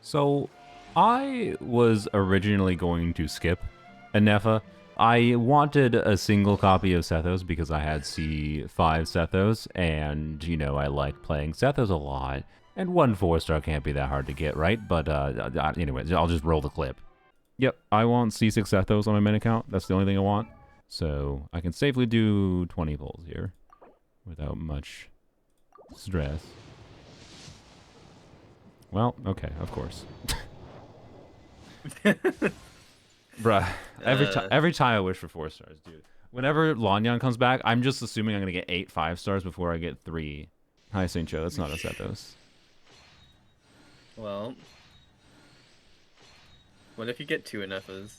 So, I was originally going to skip Ineffa. I wanted a single copy of Sethos because I had C6 Sethos, and, you know, I like playing Sethos a lot. And one 4-star can't be that hard to get, right? But, anyways, I'll just roll the clip. Yep, I want C6 Sethos on my main account. That's the only thing I want. So, I can safely do 20 pulls here without much stress. Well, okay, of course. Bruh, every time I wish for 4 stars, dude. Whenever Lanyan comes back, I'm just assuming I'm gonna get 8 5-stars before I get 3. Hi, St. Joe, that's not a Sethos. Well, what if you get 2 Ineffas?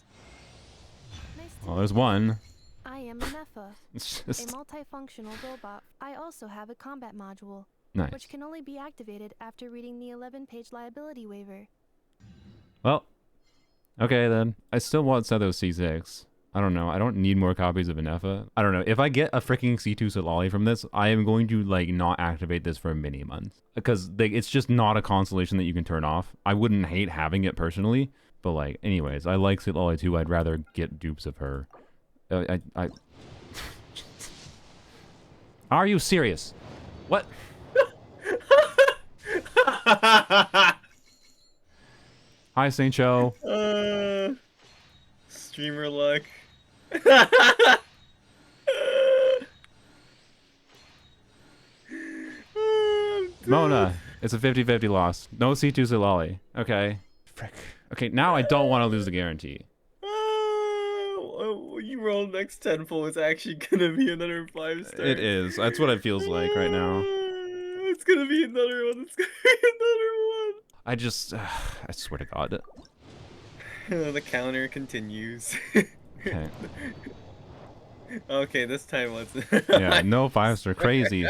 Well, there's one. I am Ineffa, It's a just multifunctional robot. I also have a combat module, nice. which can only be activated after reading the 11-page liability waiver. Well, okay then. I still want Sethos C6. I don't know. I don't need more copies of Ineffa. I don't know. If I get a freaking C2 Solali from this, I am going to, like, not activate this for many months. Because it's just not a constellation that you can turn off. I wouldn't hate having it personally. But, like, anyways, I like Solali too. I'd rather get dupes of her. Are you serious? What? Hi, St. Cho. Streamer luck. Mona, it's a 50-50 loss. No C2 Zilali. Okay. Frick. Okay, now I don't want to lose the guarantee. You roll next 10 full, it's actually gonna be another 5-star. It is. That's what it feels like right now. It's gonna be another one. It's gonna be another one. I just, I swear to God. The counter continues. Okay. Okay, this time let's. Yeah, no 5-star. Crazy.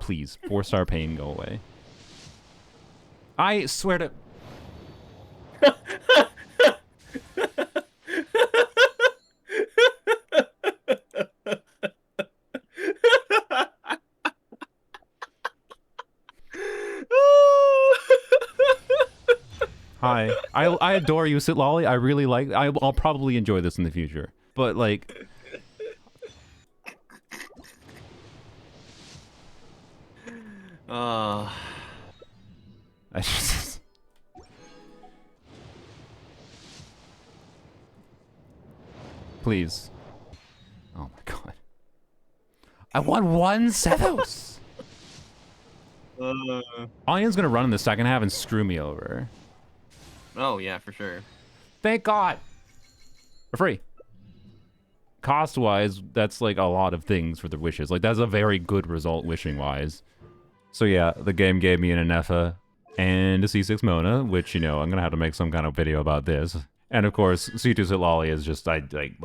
Please, 4-star pain, go away. I swear to. Hi. I adore you, Sitlolly. I really like. I'll probably enjoy this in the future. But, like. I just. Please. Oh my God. I won 1 Sethos. Onion's gonna run in the second half and screw me over. Oh yeah, for sure. Thank God. For free. Cost-wise, that's like a lot of things for the wishes. Like, that's a very good result wishing-wise. So yeah, the game gave me an Ineffa and a C6 Mona, which, you know, I'm gonna have to make some kind of video about this. And of course, C2 Sitlali is just, I don't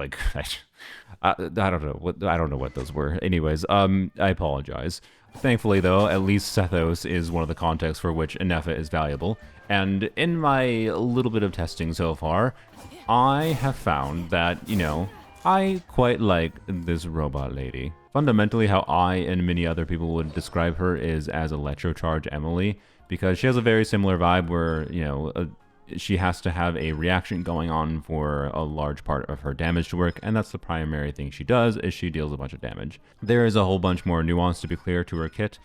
know what those were. Anyways, I apologize. Thankfully, though, at least Sethos is one of the contexts for which Ineffa is valuable. And in my little bit of testing so far, I have found that, you know, I quite like this robot lady. Fundamentally, how I and many other people would describe her is as Electrocharge Emily, because she has a very similar vibe where, you know, she has to have a reaction going on for a large part of her damage to work, and that's the primary thing she does, is she deals a bunch of damage. There is a whole bunch more nuance, to be clear, to her kit,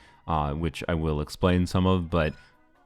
which I will explain some of, but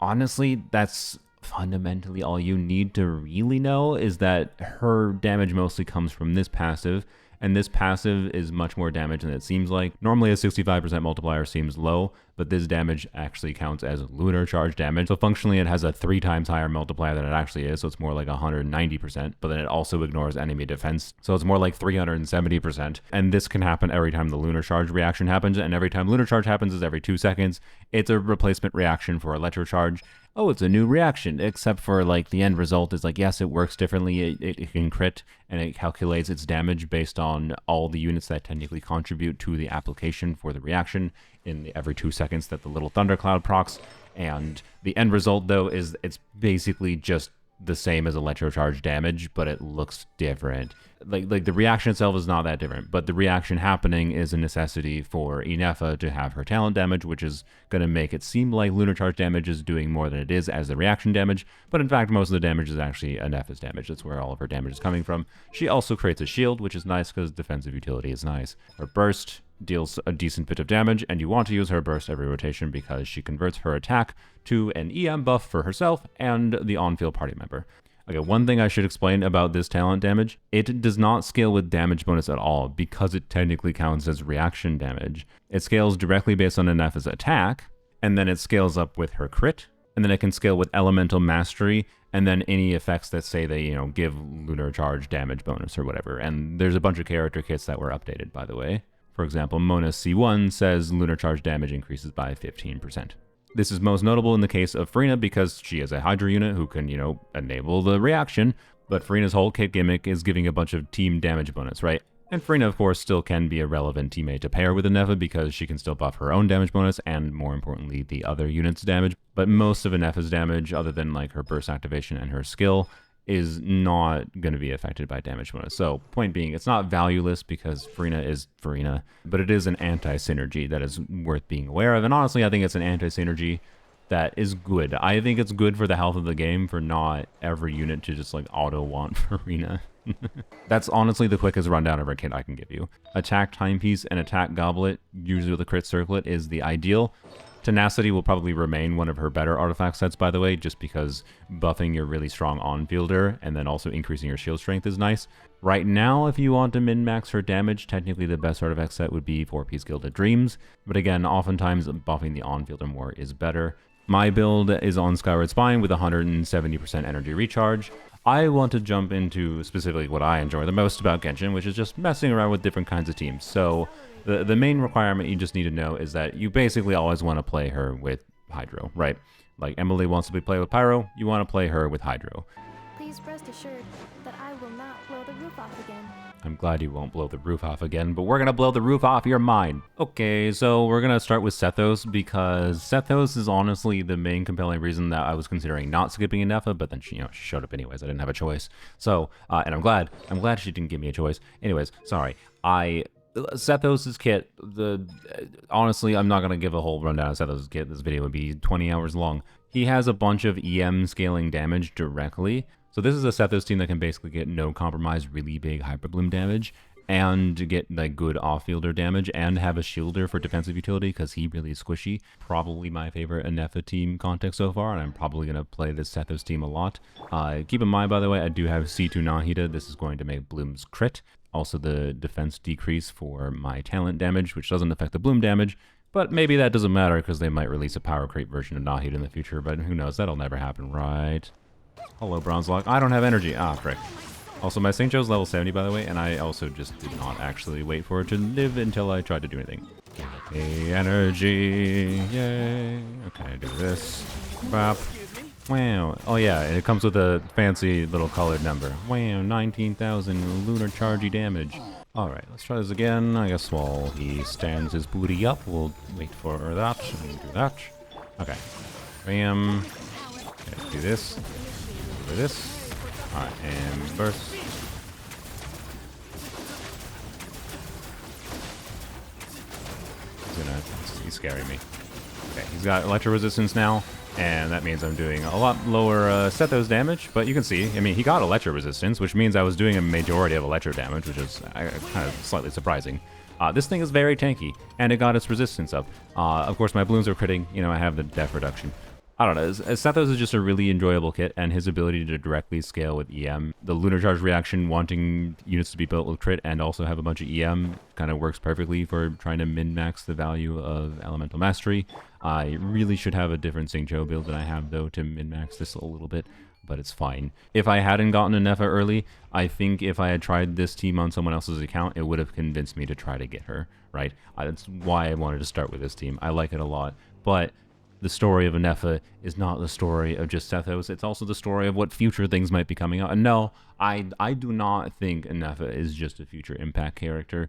honestly, that's fundamentally all you need to really know, is that her damage mostly comes from this passive, and this passive is much more damage than it seems like. Normally a 65% multiplier seems low, but this damage actually counts as lunar charge damage. So functionally it has a 3 times higher multiplier than it actually is, so it's more like 190%, but then it also ignores enemy defense, so it's more like 370%. And this can happen every time the lunar charge reaction happens, and every time lunar charge happens is every 2 seconds. It's a replacement reaction for electrocharge. Oh, it's a new reaction, except for, like, the end result is like, yes, it works differently. It can crit, and it calculates its damage based on all the units that technically contribute to the application for the reaction in every 2 seconds that the little thundercloud procs. And the end result, though, is it's basically just the same as electrocharge damage, but it looks different. like the reaction itself is not that different, but the reaction happening is a necessity for Ineffa to have her talent damage, which is going to make it seem like lunar charge damage is doing more than it is as the reaction damage, but in fact most of the damage is actually Ineffa's damage. That's where all of her damage is coming from. She also creates a shield, which is nice because defensive utility is nice. Her burst deals a decent bit of damage, and you want to use her burst every rotation because she converts her attack to an EM buff for herself and the on-field party member. Okay, one thing I should explain about this talent damage, it does not scale with damage bonus at all because it technically counts as reaction damage. It scales directly based on Ineffa's attack, and then it scales up with her crit, and then it can scale with elemental mastery, and then any effects that say they, give lunar charge damage bonus or whatever. And there's a bunch of character kits that were updated, by the way. For example, Mona C1 says lunar charge damage increases by 15%. This is most notable in the case of Frina because she is a Hydra unit who can, enable the reaction, but Frina's whole kit gimmick is giving a bunch of team damage bonus, right? And Frina, of course, still can be a relevant teammate to pair with Ineffa because she can still buff her own damage bonus and, more importantly, the other unit's damage. But most of Ineffa's damage, other than like her burst activation and her skill, is not going to be affected by damage bonus. So, point being, it's not valueless because Frina is Frina, but it is an anti-synergy that is worth being aware of. And honestly, I think it's an anti-synergy that is good. I think it's good for the health of the game for not every unit to just like auto-want Frina. That's honestly the quickest rundown of her kit I can give you. Attack Timepiece and Attack Goblet, usually with a crit circlet, is the ideal. Tenacity will probably remain one of her better artifact sets, by the way, just because buffing your really strong on-fielder and then also increasing your shield strength is nice. Right now, if you want to min-max her damage, technically the best artifact set would be 4-piece Gilded Dreams, but again, oftentimes buffing the on-fielder more is better. My build is on Skyward Spine with 170% energy recharge. I want to jump into specifically what I enjoy the most about Genshin, which is just messing around with different kinds of teams. So the main requirement you just need to know is that you basically always want to play her with Hydro, right? Like Emily wants to be played with Pyro, you want to play her with Hydro. Please rest assured that I will not blow the roof off again. I'm glad you won't blow the roof off again, but we're going to blow the roof off your mind. Okay, so we're going to start with Sethos because Sethos is honestly the main compelling reason that I was considering not skipping Ineffa, but then she showed up anyways. I didn't have a choice. So, and I'm glad she didn't give me a choice. Anyways, sorry. Sethos' kit, honestly, I'm not going to give a whole rundown of Sethos' kit. This video would be 20 hours long. He has a bunch of EM scaling damage directly. So this is a Sethos team that can basically get no compromise, really big Hyperbloom damage, and get like good off-fielder damage, and have a shielder for defensive utility because he really is squishy. Probably my favorite Ineffa team context so far, and I'm probably going to play this Sethos team a lot. Keep in mind, by the way, I do have C2 Nahida. This is going to make Bloom's crit. Also the defense decrease for my talent damage, which doesn't affect the Bloom damage, but maybe that doesn't matter because they might release a power creep version of Nahida in the future, but who knows, that'll never happen, right? Hello, Bronzelock. I don't have energy. Ah, frick. Also, my St. Joe's level 70, by the way, and I also just did not actually wait for it to live until I tried to do anything. Okay, energy. Yay. Okay, do this. Bop. Wow. Oh, yeah, and it comes with a fancy little colored number. Wow, 19,000 lunar chargy damage. Alright, let's try this again. I guess while he stands his booty up, we'll wait for that and do that. Okay. Bam. Okay, do this. Do this. Alright, and burst. He's scaring me. Okay, he's got electro resistance now, and that means I'm doing a lot lower Sethos damage, but you can see, I mean, he got electro resistance, which means I was doing a majority of electro damage, which is kind of slightly surprising. This thing is very tanky, and it got its resistance up. Of course, my blooms are critting, I have the def reduction. I don't know, Sethos is just a really enjoyable kit, and his ability to directly scale with EM, the lunar charge reaction wanting units to be built with crit and also have a bunch of EM kind of works perfectly for trying to min-max the value of elemental mastery. I really should have a different St. Joe build than I have, though, to min-max this a little bit, but it's fine. If I hadn't gotten Ineffa early, I think if I had tried this team on someone else's account, it would have convinced me to try to get her, right? That's why I wanted to start with this team. I like it a lot, but the story of Ineffa is not the story of just Sethos. It's also the story of what future things might be coming out. And no, I do not think Ineffa is just a future impact character.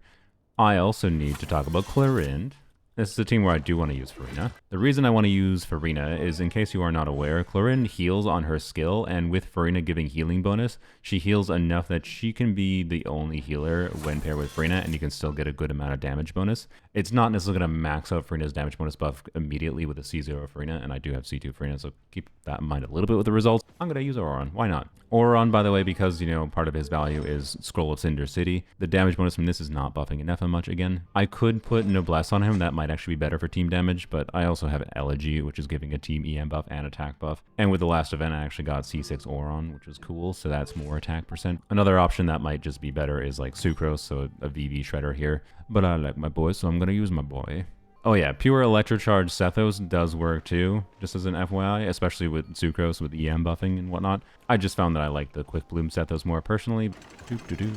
I also need to talk about Clorind. This is a team where I do want to use Farina. The reason I want to use Farina is, in case you are not aware, Clorin heals on her skill, and with Farina giving healing bonus, she heals enough that she can be the only healer when paired with Farina, and you can still get a good amount of damage bonus. It's not necessarily going to max out Farina's damage bonus buff immediately with a C0 Farina, and I do have C2 Farina, so keep that in mind a little bit with the results. I'm going to use Auron. Why not? Auron, by the way, because, you know, part of his value is Scroll of Cinder City. The damage bonus from this is not buffing Ineffa much again. I could put Noblesse on him. That might actually be better for team damage, but I also have Elegy, which is giving a team EM buff and attack buff. And with the last event, I actually got C6 Auron, which was cool, so that's more attack percent. Another option that might just be better is like Sucrose, so a VV Shredder here. But I like my boy, so I'm going to use my boy. Oh yeah, pure Electrocharge Sethos does work too, just as an FYI, especially with Sucrose with EM buffing and whatnot. I just found that I like the Quick Bloom Sethos more personally. Okay, and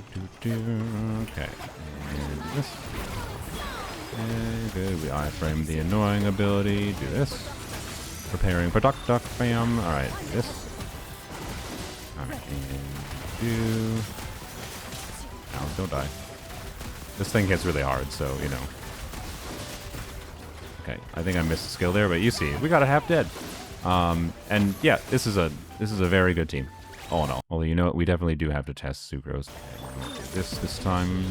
this. Okay, good, we iframe the annoying ability, do this. Preparing for Duck, bam, alright, do this. Alright, and do... Now, don't die. This thing hits really hard, so, you know. Okay, I think I missed a skill there, but you see, we got a half dead. And yeah, this is a very good team, all in all. Although, you know what, we definitely do have to test Sucrose. Okay, this time,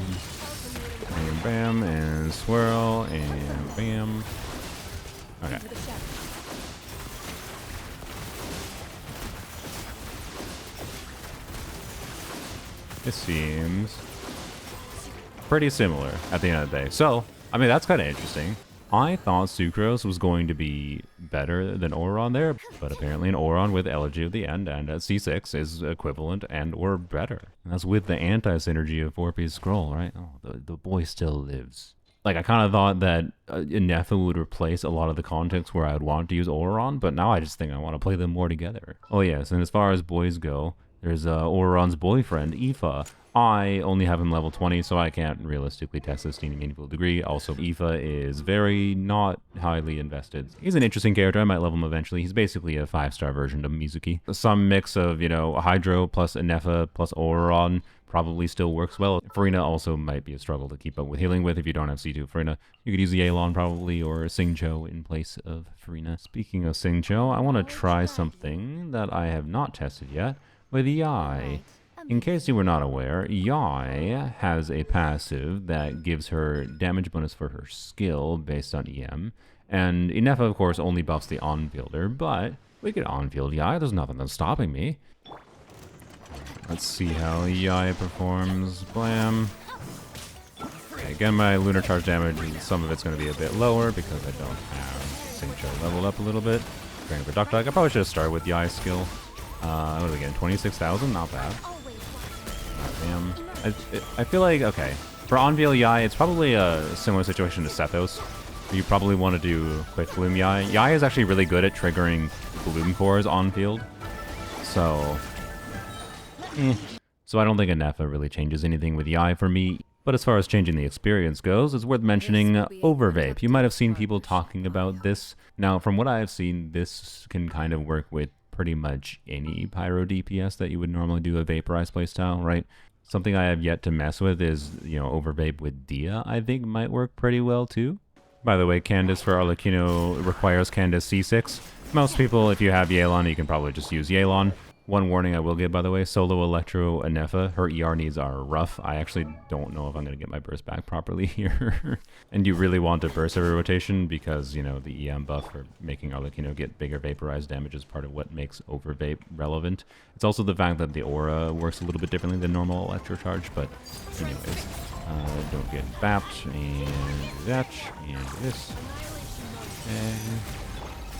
and bam, and swirl, and bam. Okay. This seems pretty similar at the end of the day. So, I mean, that's kind of interesting. I thought Sucrose was going to be better than Auron there, but apparently an Auron with Elegy at the end and at C6 is equivalent and or better. And that's with the anti-synergy of 4-piece scroll, right? Oh, the boy still lives. Like, I kind of thought that Ineffa would replace a lot of the context where I would want to use Auron, but now I just think I want to play them more together. Oh yes, and as far as boys go, there's Auron's boyfriend, Ineffa. I only have him level 20, so I can't realistically test this to any meaningful degree. Also, Ineffa is very not highly invested. He's an interesting character. I might level him eventually. He's basically a 5-star version of Mizuki. Some mix of, you know, Hydro plus Ineffa plus Auron probably still works well. Farina also might be a struggle to keep up with healing with if you don't have C2 Farina. You could use Yelan probably, or Xingqiu in place of Farina. Speaking of Xingqiu, I want to try something that I have not tested yet with Yai. In case you were not aware, Yai has a passive that gives her damage bonus for her skill based on EM. And Ineffa, of course, only buffs the on-fielder, but we could on-field Yai. There's nothing that's stopping me. Let's see how Yai performs. Blam. Okay, again, my lunar charge damage, some of it's going to be a bit lower because I don't have Xingqiu leveled up a little bit. Training for Duck. I probably should have started with Yai's skill. What are we getting? 26,000? Not bad. Damn. I feel like, okay, for on-field Yai, it's probably a similar situation to Sethos. You probably want to do Quick Bloom Yai. Yai is actually really good at triggering Bloom Cores on-field. So, So I don't think Ineffa really changes anything with Yai for me. But as far as changing the experience goes, it's worth mentioning Overvape. You might have seen people talking about this. Now, from what I have seen, this can kind of work with pretty much any Pyro DPS that you would normally do a Vaporized playstyle, right? Something I have yet to mess with is, you know, Overvape with Dehya, I think might work pretty well too. By the way, Candace for Arlecchino requires Candace C6. Most people, if you have Yelan, you can probably just use Yelan. One warning I will give, by the way, Solo Electro Ineffa, her ER needs are rough. I actually don't know if I'm going to get my burst back properly here. And you really want to burst every rotation because, you know, the EM buff for making Arlecchino get bigger vaporized damage is part of what makes Overvape relevant. It's also the fact that the aura works a little bit differently than normal Electrocharge, but anyways, don't get bapped, and that, and this,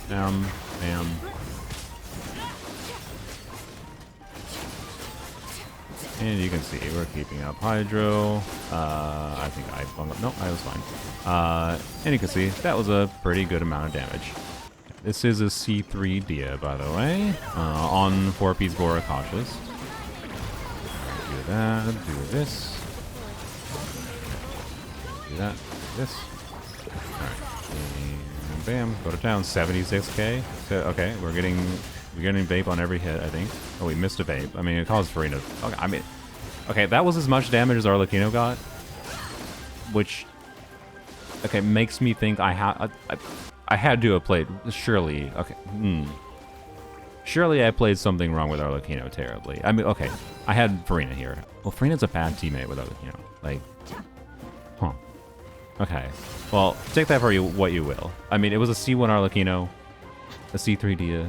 and bam. And you can see we're keeping up Hydro. I think I flung up. No, I was fine. And you can see that was a pretty good amount of damage. This is a C3 Dehya, by the way, on 4-piece Bora Cautious. Do that, do this. Do that, do this. Alright. And bam, go to town, 76k. So, okay, we're getting vape on every hit, I think. Oh, we missed a vape. I mean, it caused Farina. Okay, I mean, okay, that was as much damage as Arlecchino got, which Okay, makes me think I had to have played, surely, okay, Surely I played something wrong with Arlecchino terribly. I mean, okay, I had Farina here. Well, Farina's a bad teammate with Arlecchino. Like, huh. Okay, well, take that for what you will. I mean, it was a C1 Arlecchino, a C3 Dehya.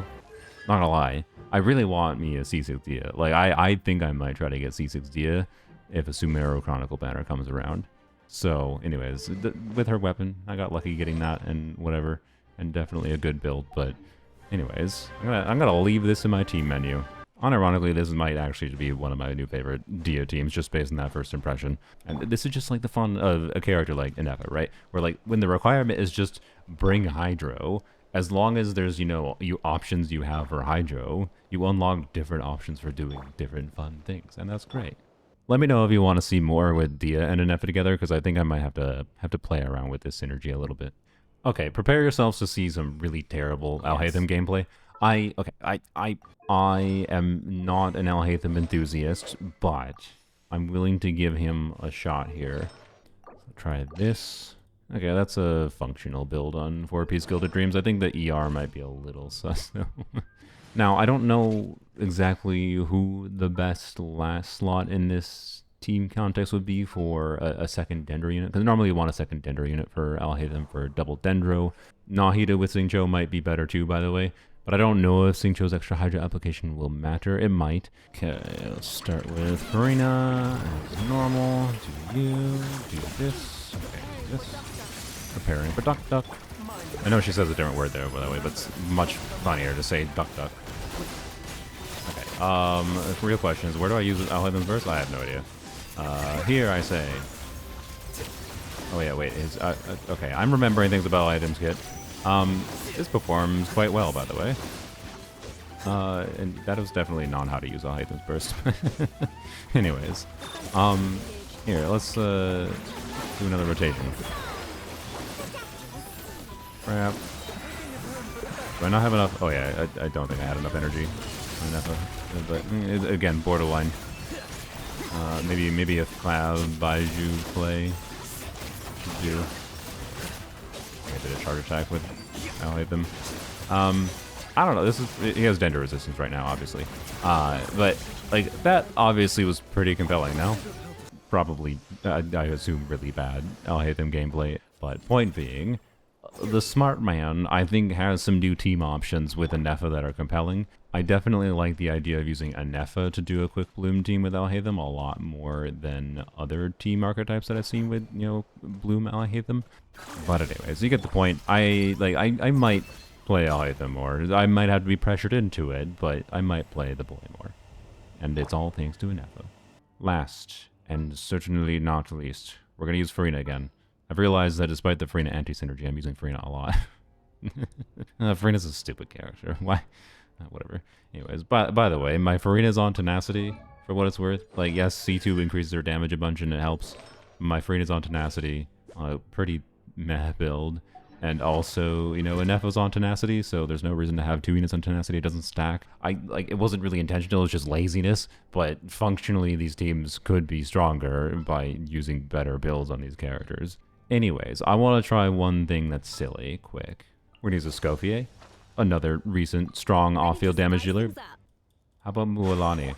Not gonna lie, I really want me a C6 Dehya. Like, I think I might try to get C6 Dehya if a Sumeru Chronicle banner comes around. So, anyways, with her weapon, I got lucky getting that and whatever, and definitely a good build. But, anyways, I'm gonna leave this in my team menu. Unironically, this might actually be one of my new favorite Dehya teams, just based on that first impression. And this is just like the fun of a character like Ineffa, right? Where like when the requirement is just bring Hydro, as long as there's options you have for Hydro, you unlock different options for doing different fun things, and that's great. Let me know if you want to see more with Dehya and Ineffa together, because I think I might have to play around with this synergy a little bit. Okay, prepare yourselves to see some really terrible Alhaitham gameplay. I am not an Alhaitham enthusiast, but I'm willing to give him a shot here. So try this. Okay, that's a functional build on 4-piece Gilded Dreams. I think the ER might be a little sus though. Now, I don't know exactly who the best last slot in this team context would be for a second Dendro unit, because normally you want a second Dendro unit for Alhaitham for double Dendro. Nahida with Xingqiu might be better too, by the way, but I don't know if Xingqiu's extra Hydra application will matter. It might. Okay, let's start with Farina as normal. Do you, do this, okay, do this. Preparing for Duck Duck. I know she says a different word there, by the way, but it's much funnier to say Duck Duck. Okay, the real question is, where do I use Alhaitham's burst? I have no idea. Here I say... Oh yeah, wait, okay, I'm remembering things about Alhaitham's kit. This performs quite well, by the way. And that was definitely not how to use Alhaitham's burst. Anyways, here, let's do another rotation. Crap. Do I not have enough? Oh yeah, I don't think I had enough energy. But again, borderline. Maybe a Cloud Baiju play should do. I did a charge attack with Alhaitham. I don't know. He has Dendro resistance right now, obviously. But like that obviously was pretty compelling. Now, probably I assume really bad Alhaitham gameplay. But point being, the smart man, I think, has some new team options with Ineffa that are compelling. I definitely like the idea of using Ineffa to do a quick bloom team with Alhaitham a lot more than other team archetypes that I've seen with, bloom Alhaitham. But anyways, you get the point. I might play Alhaitham more. I might have to be pressured into it, but I might play the boy more. And it's all thanks to Ineffa. Last, and certainly not least, we're going to use Farina again. I've realized that despite the Farina anti-synergy, I'm using Farina a lot. Farina's a stupid character. Why? Whatever. Anyways, by the way, my Farina's on Tenacity, for what it's worth. Like, yes, C2 increases their damage a bunch and it helps. My Farina's on Tenacity, on a pretty meh build. And also, Ineffa's on Tenacity, so there's no reason to have 2 units on Tenacity. It doesn't stack. It wasn't really intentional, it's just laziness. But functionally, these teams could be stronger by using better builds on these characters. Anyways, I want to try one thing that's silly, quick. We're going to use a Scofier, another recent strong off-field damage dealer. How about Mualani?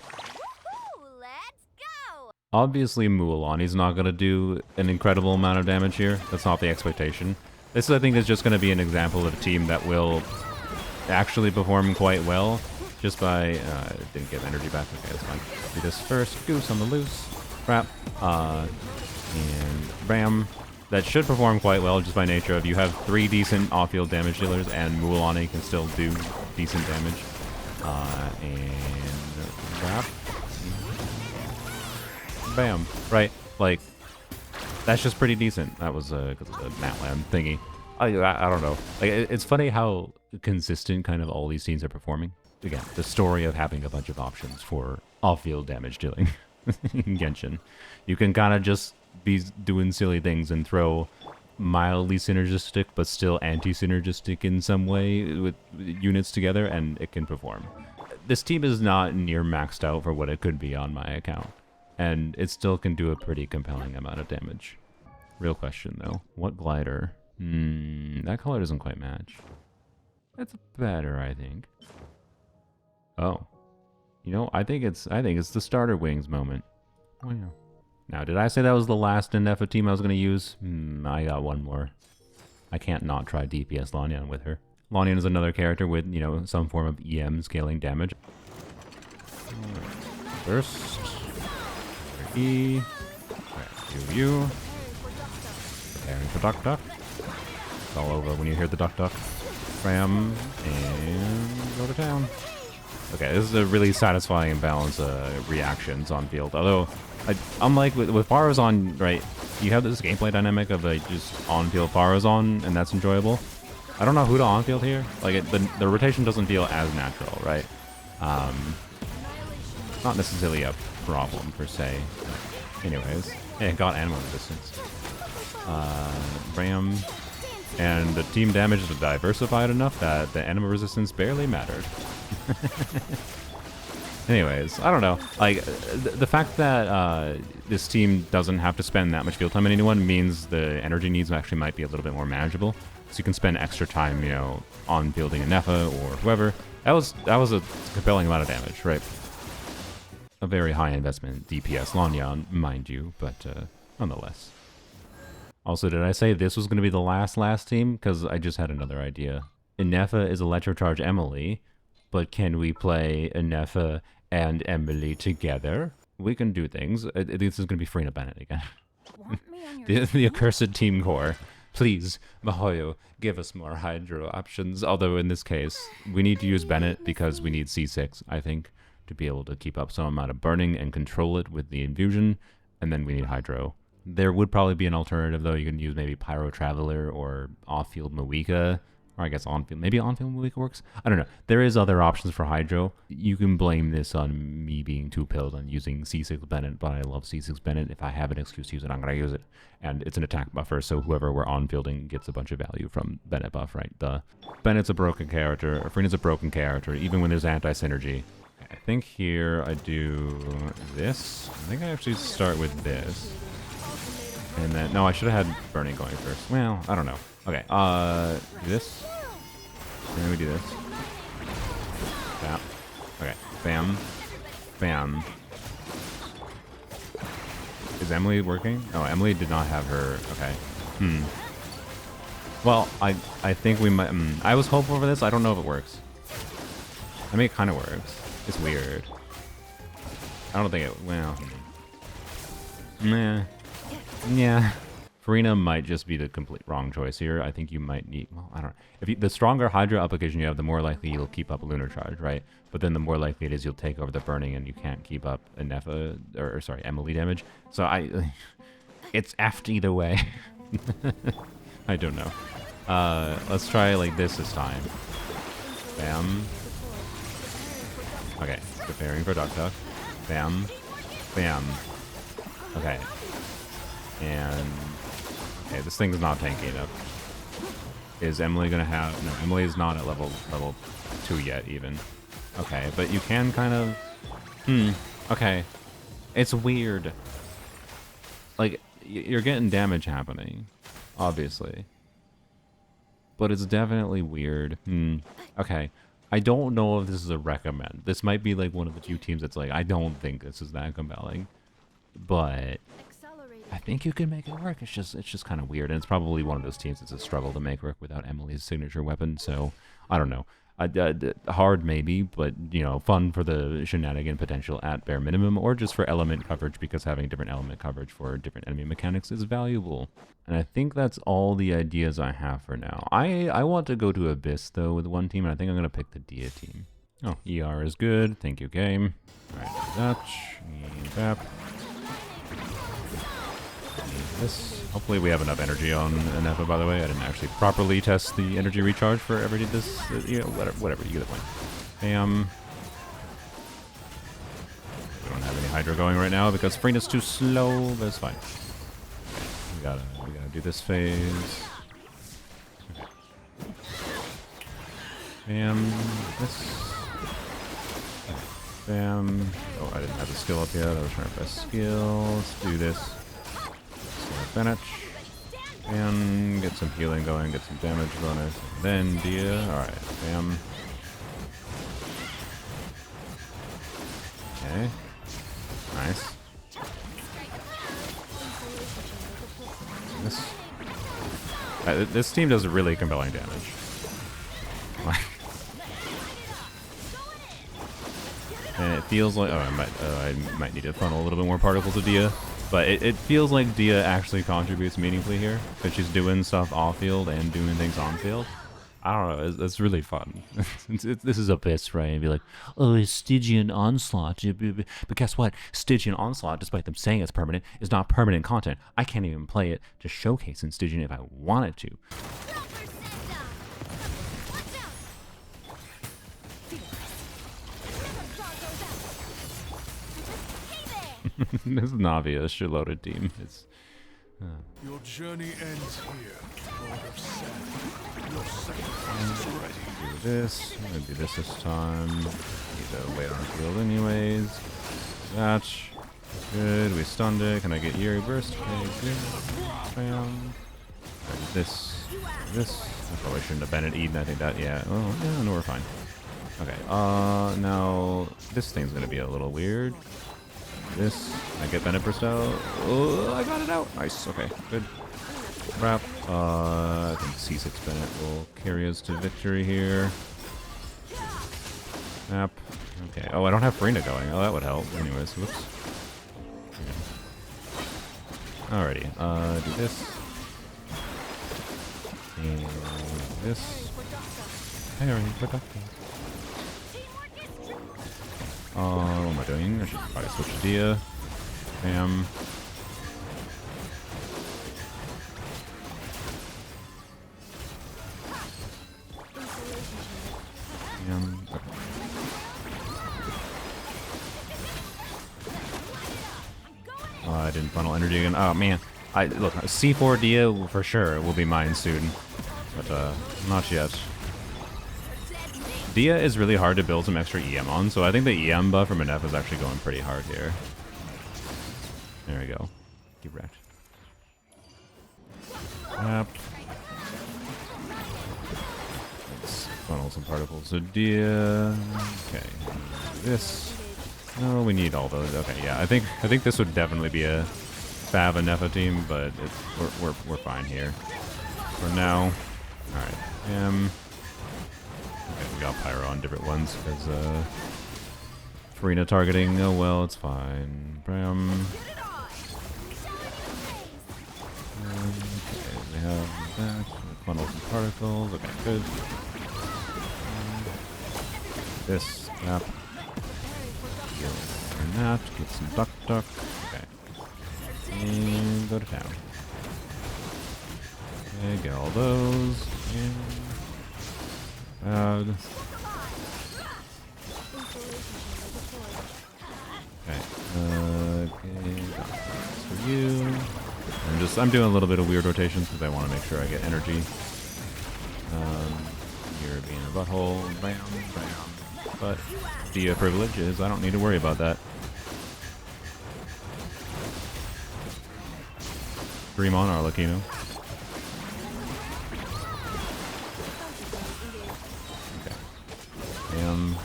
Obviously, Mualani's not going to do an incredible amount of damage here. That's not the expectation. This, I think, is just going to be an example of a team that will actually perform quite well just by... didn't get energy back. Okay, that's fine. Do this first. Goose on the loose. Crap. And bam. That should perform quite well just by nature of you have 3 decent off-field damage dealers and Mualani can still do decent damage. And crap. Bam. Right. Like, that's just pretty decent. That was because of the Matlam thingy. I don't know. Like, it's funny how consistent kind of all these teams are performing. Again, the story of having a bunch of options for off-field damage dealing in Genshin. You can kind of just be doing silly things and throw mildly synergistic but still anti-synergistic in some way with units together and it can perform. This team is not near maxed out for what it could be on my account, and it still can do a pretty compelling amount of damage. Real question though. What glider? That color doesn't quite match. That's better, I think. Oh. You know, I think it's the starter wings moment. Oh yeah. Now, did I say that was the last Ineffa team I was gonna use? I got one more. I can't not try DPS Lanyan with her. Lanyan is another character with, you know, some form of EM scaling damage. First. E. Alright, you. Preparing for Duck Duck. It's all over when you hear the Duck Duck. Ram. And go to town. Okay, this is a really satisfying balance of reactions on field. Although, unlike with Farazan, right, you have this gameplay dynamic of like just on-field Farazan, and that's enjoyable. I don't know who to on-field here. Like, the rotation doesn't feel as natural, right? Not necessarily a problem, per se. Anyways, hey, it got animal resistance. Ram. And the team damage is diversified enough that the animal resistance barely mattered. Anyways, I don't know. Like, the fact that this team doesn't have to spend that much field time on anyone means the energy needs actually might be a little bit more manageable. So you can spend extra time, you know, on building Ineffa or whoever. That was a compelling amount of damage, right? A very high investment DPS Lanyan, mind you, but nonetheless. Also, did I say this was going to be the last team? Because I just had another idea. Ineffa is Electrocharge Emily, but can we play Ineffa and Emily together? We can do things. This is going to be Farina Bennett again. the accursed team core. Please, Mahoyo, give us more Hydro options. Although in this case, we need to use Bennett because we need C6, I think, to be able to keep up some amount of burning and control it with the infusion. And then we need Hydro. There would probably be an alternative, though. You can use maybe Pyro Traveler or off-field Mawika. Or I guess on-field. Maybe on-field Mawika works? I don't know. There is other options for Hydro. You can blame this on me being too pilled on using C6 Bennett, but I love C6 Bennett. If I have an excuse to use it, I'm going to use it. And it's an attack buffer, so whoever we're on-fielding gets a bunch of value from Bennett buff, right? Bennett's a broken character. Farina's a broken character, even when there's anti-synergy. I think here I do this. I think I actually start with this. And then, no, I should have had burning going first. Well, I don't know. Okay, do this. And then we do this. Bam. Okay, bam. Bam. Is Emily working? Oh, Emily did not have her. Okay. Well, I think we might. I was hopeful for this. I don't know if it works. I mean, it kind of works. It's weird. I don't think it. Well. Nah. Yeah. Farina might just be the complete wrong choice here. I think you might need, well, I don't know. If the stronger Hydra application you have, the more likely you'll keep up Lunar Charge, right? But then the more likely it is you'll take over the burning and you can't keep up Ineffa, or sorry, Emily damage. So it's effed either way. I don't know. Let's try like this time. Bam. Okay, preparing for Duck Duck. Bam. Bam. Okay. And okay, this thing's not tanky enough. Is Emily gonna have? No, Emily is not at level 2 yet, even. Okay, but you can kind of. Okay, it's weird. Like you're getting damage happening, obviously, but it's definitely weird. Okay, I don't know if this is a recommend. This might be like one of the few teams that's like, I don't think this is that compelling, but I think you can make it work. It's just kind of weird, and it's probably one of those teams that's a struggle to make work without Emily's signature weapon. So I don't know. Hard maybe, but you know, fun for the shenanigan potential at bare minimum, or just for element coverage because having different element coverage for different enemy mechanics is valuable. And I think that's all the ideas I have for now. I want to go to Abyss though with one team, and I think I'm gonna pick the Dehya team. Oh, ER is good. Thank you, game. All right, Dutch, Bap. This. Hopefully we have enough energy on Ineffa, by the way. I didn't actually properly test the energy recharge for ever did this. You know, whatever, you get the point. Bam. We don't have any Hydro going right now because Farina's too slow, but it's fine. Okay. We gotta do this phase. Okay. Bam. This. Okay. Bam. Oh, I didn't have the skill up yet. I was trying to press skill. Let's do this. Bennett. And get some healing going, get some damage bonus. And then Dehya. Alright, bam. Okay. Nice. This team does really compelling damage. And it feels like I might need to funnel a little bit more particles to Dehya, but it feels like Dehya actually contributes meaningfully here because she's doing stuff off field and doing things on field. I don't know, it's really fun. This is a piss, right? And be like, oh, it's Stygian Onslaught. But guess what? Stygian Onslaught, despite them saying it's permanent, is not permanent content. I can't even play it to showcase in Stygian if I wanted to. This is Navi, a shit-loaded team. It's your journey ends here, Lord of Seth. Your sacrifice is ready. do this. I'm gonna do this time. Need to wait on the field anyways. That. Good. We stunned it. Can I get Yuri burst? Okay, good. Bam. This. This. I probably shouldn't have been at Eden. I think that. Yeah. Oh, yeah. No, we're fine. Okay. Now this thing's gonna be a little weird. This. I get Bennett burst out. Oh, I got it out. Nice. Okay. Good. Wrap. I think C6 Bennett will carry us to victory here. Snap. Okay. Oh, I don't have Farina going. Oh, that would help. Anyways, whoops. Alrighty. Do this. And this. Very productive. What am I doing? I should probably switch to Dehya. Bam. Okay. I didn't funnel energy again. Oh man, look, C4 Dehya for sure will be mine soon, but not yet. Dehya is really hard to build some extra EM on, so I think the EM buff from Ineffa is actually going pretty hard here. There we go. Get wrecked. Yep. Let's funnel some particles to Dehya. Okay. This. No, we need all those. Okay, yeah. I think this would definitely be a Fav Ineffa team, but we're fine here for now. All right. Okay, we got Pyro on different ones because Farina targeting. Oh well, it's fine. Bram. Okay, we have that. Funnel some particles. Okay, good. This. Yep. And that. Get some duck. Okay. And go to town. Okay, get all those. And okay. Okay. That's for you. I'm doing a little bit of weird rotations because I want to make sure I get energy. You're being a butthole. Bam. But Dehya privileges, I don't need to worry about that. Dream on Arlecchino. Bam.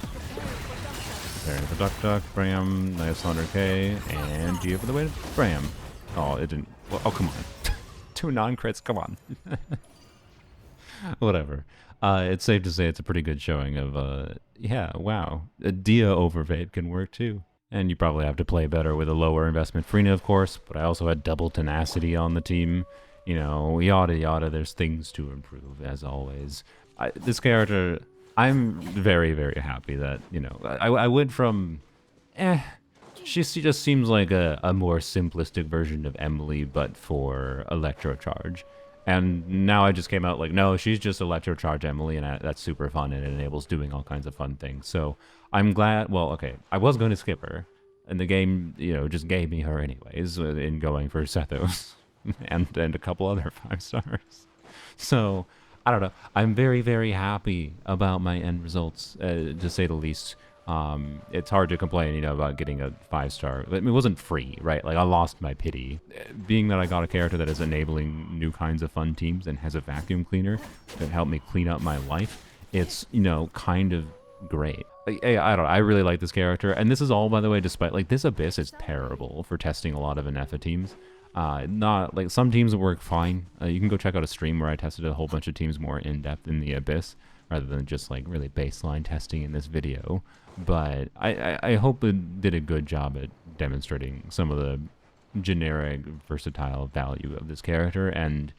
Preparing for Duck. Bram. Nice 100k. And Dehya for the win. Bram. Oh, it didn't. Well, oh, come on. 2 non-crits. Come on. Whatever. It's safe to say it's a pretty good showing of, yeah, wow. A Dehya Overvape can work too. And you probably have to play better with a lower investment Farina, of course, but I also had double tenacity on the team. You know, yada yada, there's things to improve, as always. This character, I'm very, very happy that, you know, I went from, she just seems like a more simplistic version of Emily, but for Electrocharge. And now I just came out like, no, she's just Electrocharge Emily, and that's super fun, and it enables doing all kinds of fun things. So I'm glad, well, okay, I was going to skip her, and the game, you know, just gave me her anyways in going for Sethos and a couple other 5 stars. So, I don't know, I'm very, very happy about my end results, to say the least. It's hard to complain, you know, about getting a 5-star. It wasn't free, right? Like, I lost my pity. Being that I got a character that is enabling new kinds of fun teams and has a vacuum cleaner that helped me clean up my life, it's, you know, kind of great. Like, I don't know, I really like this character. And this is all, by the way, despite, like, this Abyss is terrible for testing a lot of Ineffa teams. Not, like, some teams work fine. You can go check out a stream where I tested a whole bunch of teams more in-depth in the Abyss, rather than just, like, really baseline testing in this video. But I hope it did a good job at demonstrating some of the generic, versatile value of this character, and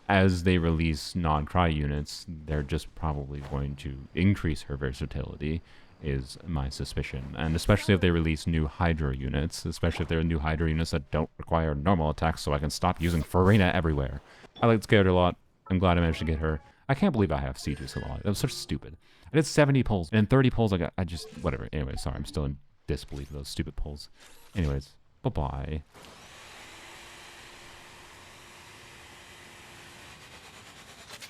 as they release non-cry units, they're just probably going to increase her versatility, is my suspicion. And especially if they release new Hydra units, especially if they're new Hydra units that don't require normal attacks, so I can stop using Farina everywhere. I like this character a lot. I'm glad I managed to get her. I can't believe I have Sieges a lot. That was so stupid. I did 70 pulls, and 30 pulls I just, whatever. Anyway, sorry, I'm still in disbelief of those stupid pulls. Anyways, bye-bye.